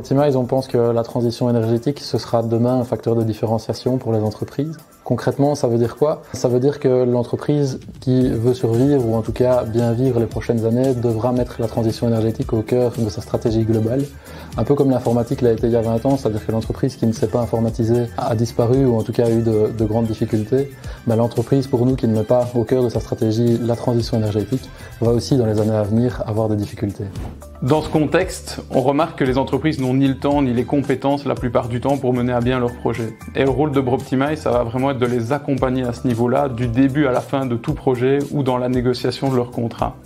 Optimize, on pense que la transition énergétique, ce sera demain un facteur de différenciation pour les entreprises. Concrètement, ça veut dire quoi? Ça veut dire que l'entreprise qui veut survivre, ou en tout cas bien vivre les prochaines années, devra mettre la transition énergétique au cœur de sa stratégie globale. Un peu comme l'informatique l'a été il y a 20 ans, c'est-à-dire que l'entreprise qui ne s'est pas informatisée a disparu, ou en tout cas a eu de grandes difficultés. L'entreprise, pour nous, qui ne met pas au cœur de sa stratégie la transition énergétique, va aussi, dans les années à venir, avoir des difficultés. Dans ce contexte, on remarque que les entreprises n'ont ni le temps ni les compétences la plupart du temps pour mener à bien leurs projets. Et le rôle de Broptimize, ça va vraiment être de les accompagner à ce niveau-là, du début à la fin de tout projet ou dans la négociation de leur contrat.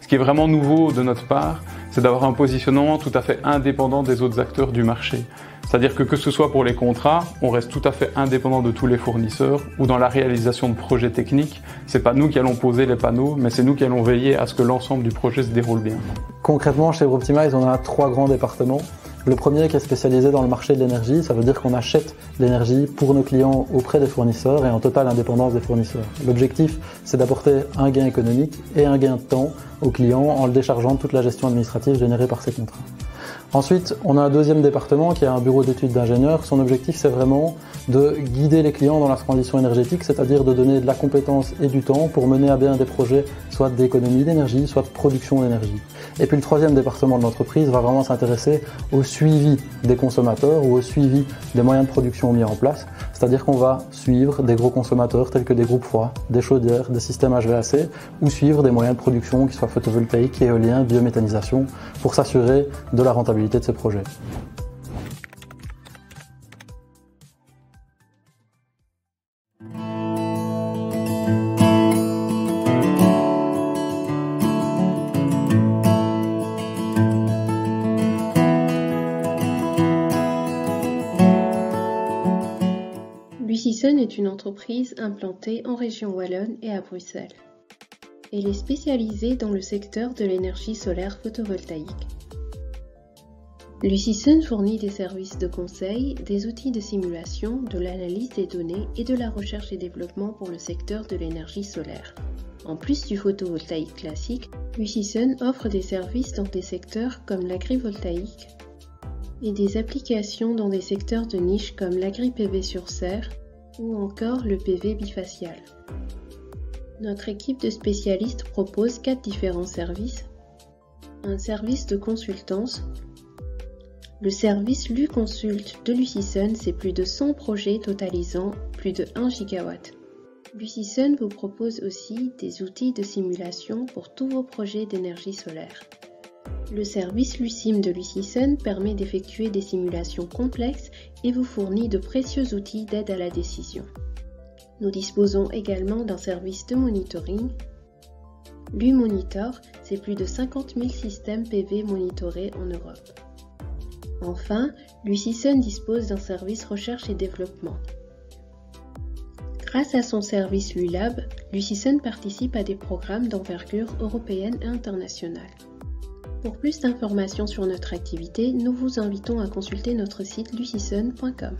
Ce qui est vraiment nouveau de notre part, c'est d'avoir un positionnement tout à fait indépendant des autres acteurs du marché. C'est-à-dire que ce soit pour les contrats, on reste tout à fait indépendant de tous les fournisseurs, ou dans la réalisation de projets techniques, c'est pas nous qui allons poser les panneaux, mais c'est nous qui allons veiller à ce que l'ensemble du projet se déroule bien. Concrètement, chez Broptimize, on a 3 grands départements. Le premier qui est spécialisé dans le marché de l'énergie, ça veut dire qu'on achète l'énergie pour nos clients auprès des fournisseurs et en totale indépendance des fournisseurs. L'objectif, c'est d'apporter un gain économique et un gain de temps aux clients en le déchargeant de toute la gestion administrative générée par ces contrats. Ensuite, on a un deuxième département qui est un bureau d'études d'ingénieurs. Son objectif, c'est vraiment de guider les clients dans la transition énergétique, c'est-à-dire de donner de la compétence et du temps pour mener à bien des projets soit d'économie d'énergie, soit de production d'énergie. Et puis le troisième département de l'entreprise va vraiment s'intéresser au suivi des consommateurs ou au suivi des moyens de production mis en place, c'est-à-dire qu'on va suivre des gros consommateurs tels que des groupes froids, des chaudières, des systèmes HVAC, ou suivre des moyens de production qui soient photovoltaïques, éoliens, biométhanisation, pour s'assurer de la rentabilité de ces projets. Lucison est une entreprise implantée en région wallonne et à Bruxelles. Elle est spécialisée dans le secteur de l'énergie solaire photovoltaïque. Lucison fournit des services de conseil, des outils de simulation, de l'analyse des données et de la recherche et développement pour le secteur de l'énergie solaire. En plus du photovoltaïque classique, Lucison offre des services dans des secteurs comme l'agrivoltaïque et des applications dans des secteurs de niche comme l'agri-PV sur serre ou encore le PV bifacial. Notre équipe de spécialistes propose 4 différents services. Un service de consultance. Le service LuConsult de Lucison, c'est plus de 100 projets totalisant plus de 1 gigawatt. Lucison vous propose aussi des outils de simulation pour tous vos projets d'énergie solaire. Le service Lucim de Lucison permet d'effectuer des simulations complexes et vous fournit de précieux outils d'aide à la décision. Nous disposons également d'un service de monitoring. LuMonitor, c'est plus de 50 000 systèmes PV monitorés en Europe. Enfin, Lucison dispose d'un service recherche et développement. Grâce à son service LuLab, Lucison participe à des programmes d'envergure européenne et internationale. Pour plus d'informations sur notre activité, nous vous invitons à consulter notre site lucison.com.